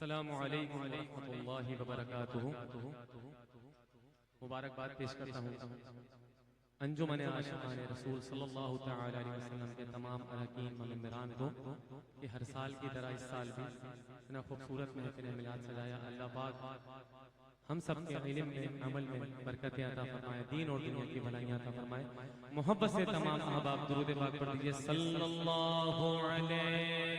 السلام علیکم ورحمۃ اللہ وبرکاتہ۔ مبارکباد پیش کرتا ہوں انجمن عاشقان رسول صلی اللہ تعالی علیہ وسلم کے تمام اراکین و ممبران کو کہ ہر سال کی طرح اس سال بھی اتنا خوبصورت محفل میلاد سجایا۔ اللہ پاک ہم سب کے علم میں، عمل میں برکتیں عطا فرمائے، دین اور دنیا کی بھلائیاں عطا فرمائے۔ محبت سے تمام احباب درود پاک پڑھ دیجئے صلی اللہ علیہ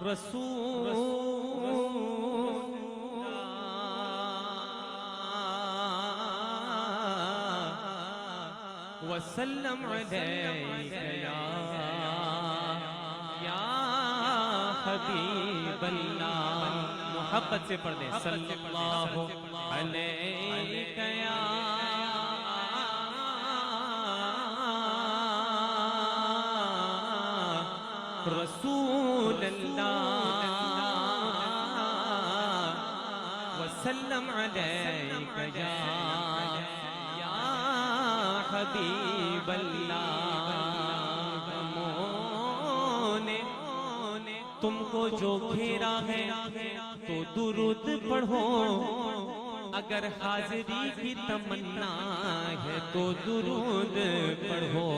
رسول وسلم علیک یا حبیب اللہ۔ محبت سے پڑھ دیں صلی اللہ علیک یا رسول اللہ وسلم علیک یا حبیب اللہ۔ تم کو جو گھیرا ہے تو درود پڑھو، اگر حاضری کی تمنا ہے تو درود پڑھو،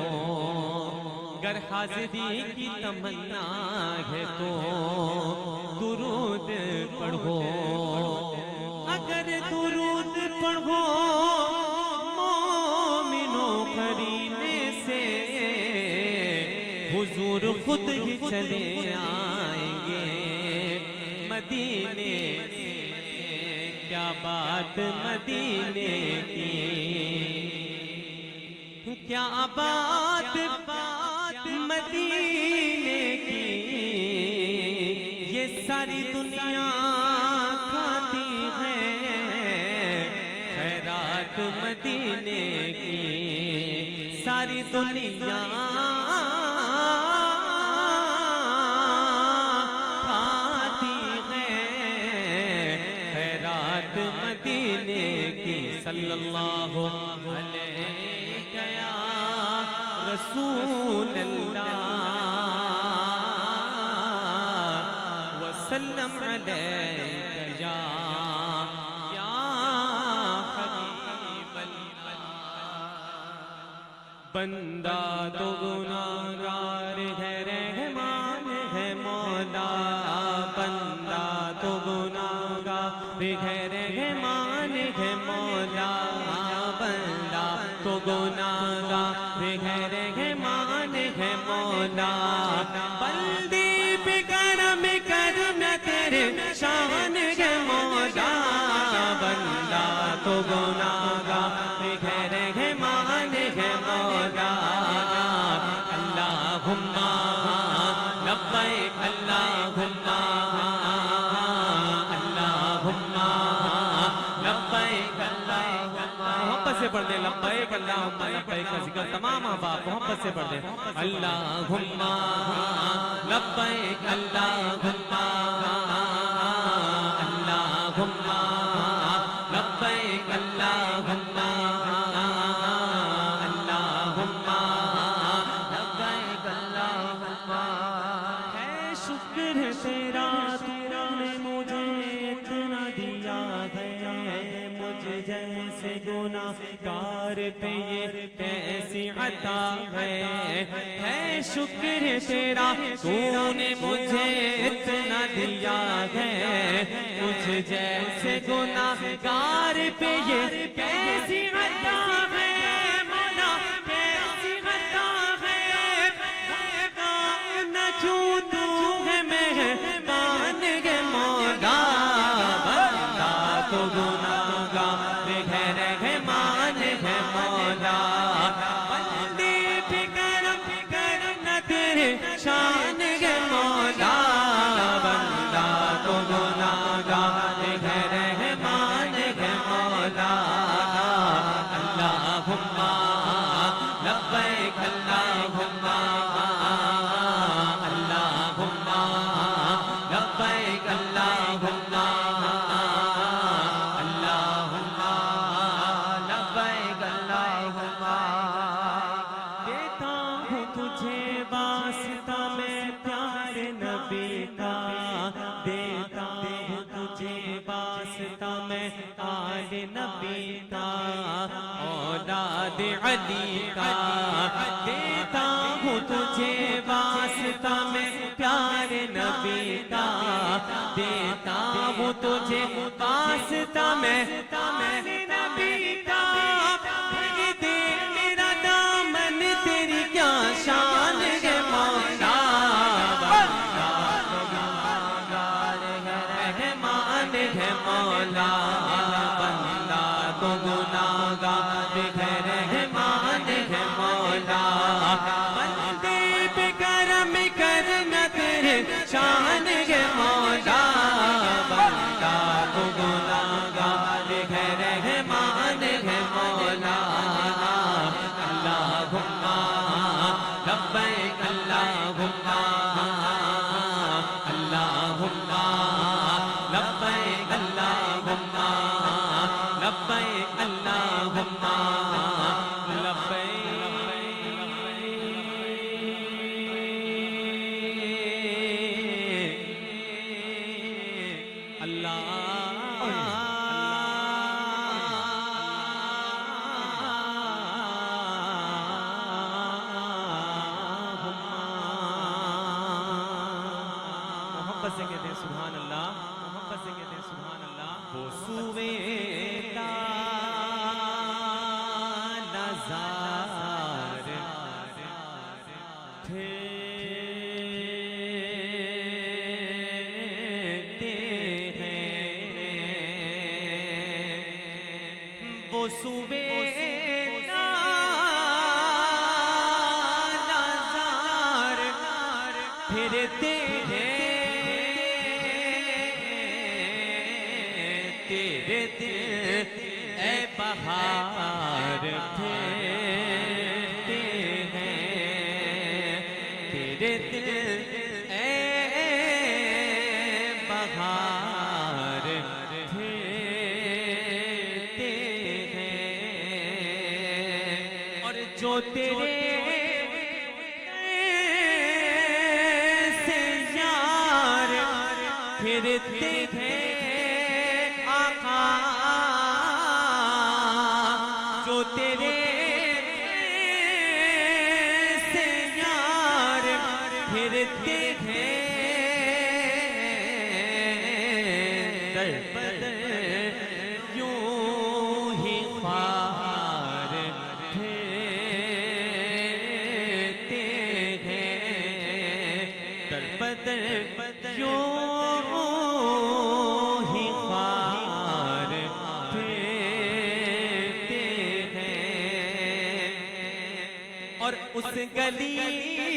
اگر حاضری کی تمنا ہے تو درود پڑھو، اگر درود پڑھو مومنوں قرینے سے حضور خود ہی چلے آئیں گے مدینے سے۔ کیا بات مدینے کی، کیا بات مدینے کی، یہ ساری دنیا کھاتی ہے خیرات مدینے کی، ساری دنیا کھاتی ہے خیرات مدینے کی۔ صلی اللہ علیہ یا رسول اللہ وسلم علیک یا حبیب اللہ۔ بندہ تو گناہگار ہے، رحمان ہے مولا، بندہ تو گناہگار ہے، رحمان ہے مولا، بندہ تو گناہگار ہے، رحمان ہے مولا، بندی پہ کرم کرنا تیرے شان ہے مولا، بندہ تو گناہگار ہے، رحمان ہے مولا۔ اللہم لبیک اللہم اللہم لبیک اللہم۔ محبت سے پڑھ دیں لبیک اللہم لبیک کا ذکر تمام احباب محبت سے پڑھ دیں۔ اللہم لبیک اللہم اللہم لبیک اللہم اللہم لبیک اللہم۔ ہے شکر تیرا تو نے مجھے اتنا دیا ہے، مجھ جیسے گناہگار پہ یہ کیسی عطا ہے شکر تیرا تو نے مجھے اتنا دیا ہے، مجھ جیسے گناہگار پہ یہ کیسی عطا ہے مولا، کیسی عطا ہے، نہ کیوں تو ہے مہربان ہے مولا، بندہ تو گناہگار ہے، رحمان ہے مولا، بندے پہ کرم کرنا تیرے شان ہے مولا، بندہ تو گناہگار ہے، رحمان ہے مولا۔ اللہم نبی کا اولاد علی کا دیتا ہوں تجھے واسطہ میں پیار نبی کا دیتا ہوں تجھے واسطہ میں نبی کا دے میرا دامن تیری کیا شان ہے مولا رحمان ہے مولا بندہ تو گناہگار ہے رحمان ہے مولا بندے پہ کرم کرنا تیرے شان ہے مولا بندہ تو گناہگار ہے رحمان ہے مولا اللہم لبیک اللہم اللہم لبیک اللہم لبیک اللہم محبت سے کہتے ہیں سبحان اللہ محبت سے کہتے ہیں سبحان اللہ وہ سویدا نظار پھرتے ہیں وہ سویدا نظار پھرتے ہیں تیرے دل اے بہار پھرتے ہیں تیرے دل اے بہار پھرتے ہیں اور جو تیرے سے یار پھرتے ہیں جو تیرے سے یار پھرتے ہیں در بدر یوں ہی خوار پھرتے ہیں در بدر یوں ہی خوار پھرتے ہیں اور اس گلی